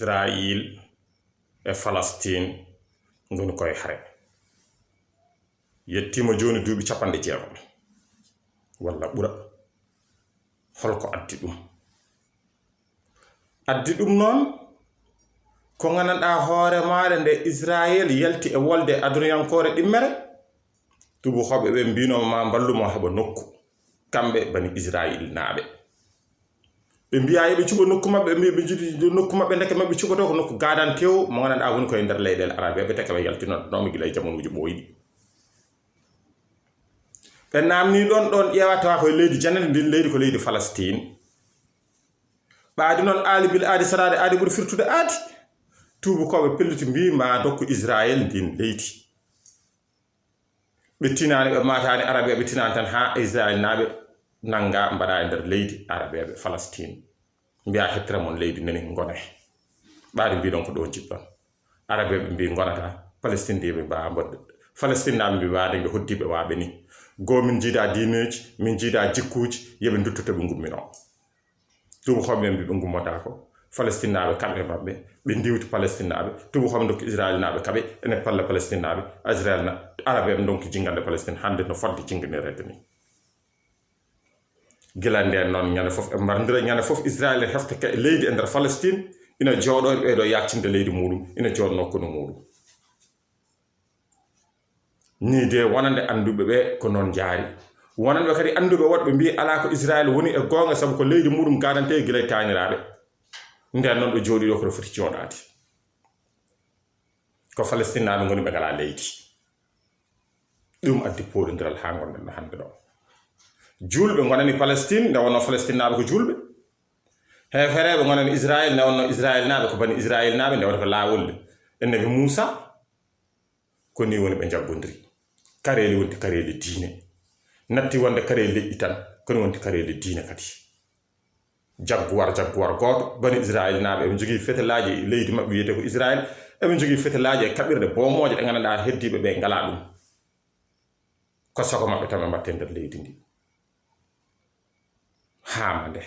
Israa'Iil E Falastiin ngoni koye hare yettima joni duuɓi 60 walla ɓura holko addi ɗum noon ko gandanɗa hoore maɗa nde Israa'Iil yalti e wolde aduniyankore ɗimmere tubakoɓe ɓe mbinoma ma ballumo heɓa nokku kamɓe bani Israa'Iil naaɓe ɓe mbiya yoɓe cuɓa nokku mabɓe ɓe mbiya ɓe jiɗi nokku mabɓe ndeke mabɓe cuɓato ko nokku gadantewo mo gandanɗa woni koye nder leyɗele arabe ɓe teke ɓe yaltinoɗomi gila e jamonuji ɓoyɗi ɓe namni ɗon ƴewata koye leydi janandi ndin leydi ko leydi Falastiin ɓaadi noon aali bil aadi sarade aadi ɓuri firtude aadi tubakoɓe pelliti mbi ma dokku Israa'Iil ndin leydi ɓe tinani ɓe matani arabe ɓe tinani tan ha Israa'Iil naaɓe nanga mbaɗa e nder leydi arabeɓe Falastiin mbiya hettira mon leydi nani gone ɓaadi mbiɗon ko ɗo jiɗɗon arabeɓe mbi gonata Palestine ndi ɓe mbawa mbodde Falastin naɓe mbi waade ɓe hoddiɓe waaɓe ni go min jiida diineji min jiida jikkuji yoɓe duttoto ɓe gummino tubakoɓe mbi ɓe gummotako Falastin naɓe kamɓe mabɓe ɓe ndiwti Palestine naɓe tubakoɓe dokki Israa'Iil naɓe kaɓe ene palla Palestine naɓe Israa'Iil na arabeɓe donki jingande Palestine hande no fodde jinganirede ni gila nden noon ñande fof e mbardira ñande fof Israa'Iil heftake e leydi e nder Falastin ina jooɗo e ɓeeɗo yaccinde leydi muɗum ina jooɗno kono muɗum ni de wonande anduɓe ɓe ko noon jaari wonande kadi anduɓe woɗɓe mbi ala ko Israa'Iil woni e gonga sabu ko leydi muɗum gadante e gila e taaniraɓe nden noon ɗo jooɗi ɗo kono foti jooɗade ko Falastin naɓe goni ɓe ngala leydi ɗum addi poɗodiral ha gonɗen no hande ɗo julɓe gonani Palestine nde wonno Falastin naɓe ko julɓe hefereɓe gonani Israa'Iil nde wonno Israa'Iil naɓe ko bani Israa'Iil naɓe nde woni ko lawolde annabi Musa ko ni woni ɓe jaggodiri kareli wonti kareli diine natti wonde kareli leƴƴi tan kono wonti kareli diine kadi jagguwar goto bani Israa'Iil naɓe eɓe jogui fetelaji leydi mabɓe wiyete ko Israa'Iil eɓe jogui fetelaji e kaɓirɗe bomoje ɗe gandanɗa heddiɓe ɓe ngala ɗum ko sago mabɓe tan ɓe mbatte nder leydi ndi hama nde